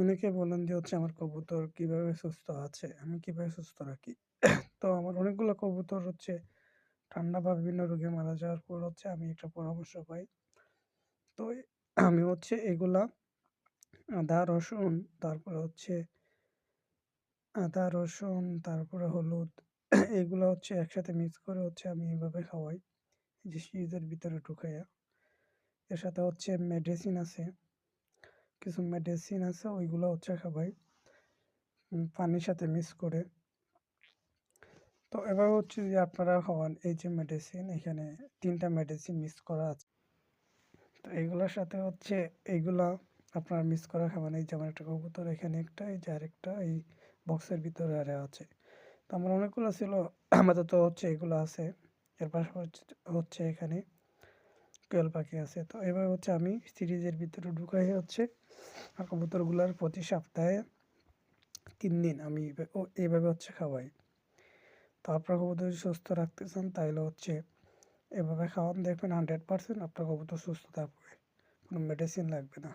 অনেকে বলেন যে আমার কবুতর কিভাবে সুস্থ আছে, আমি কিভাবে সুস্থ রাখি? তো আমার অনেকগুলো কবুতর ঠান্ডা বা বিভিন্ন রোগে মারা যাওয়ার পর আমি একটা পরামর্শ পাই। তো আমি এগুলা আদা, রসুন, তারপরে আদা, রসুন, তারপরে হলুদ এগুলা একসাথে মিক্স করে আমি এভাবে খাওয়াই। এই যে সিরিজের ভিতরে ঢুকাইয়া। এর সাথে মেডিসিন আছে, কিছু মেডিসিন আছে ওইগুলা খাওয়াই পানির সাথে মিক্স করে। তো এবার যে আপনারা খাওয়ান এই যে মেডিসিন, এখানে ৩ টা মেডিসিন মিক্স করা আছে। তো এগুলোর সাথে এইগুলা আপনারা মিক্স করে খাবেন। এই যেমন একটা কবুতর এখানে একটা, এই যে আরেকটা এই বক্সের ভিতরে আরে আছে। তো আমার অনেকগুলো ছিল, আমাদের তো এগুলো আছে। এর পাশাপাশি এখানে কোয়েল পাখি আছে। তো এবার আমি সিরিজের ভিতরে ঢুকাই আর কবুতরগুলার প্রতি সপ্তাহে ৩ দিন আমি এইভাবে খাওয়াই। তো আপনার কবুতর যদি সুস্থ রাখতে চান তাইলে এভাবে খাওয়ান, দেখবেন 100% আপনার কবুতর সুস্থ থাকবে, কোনো মেডিসিন লাগবে না।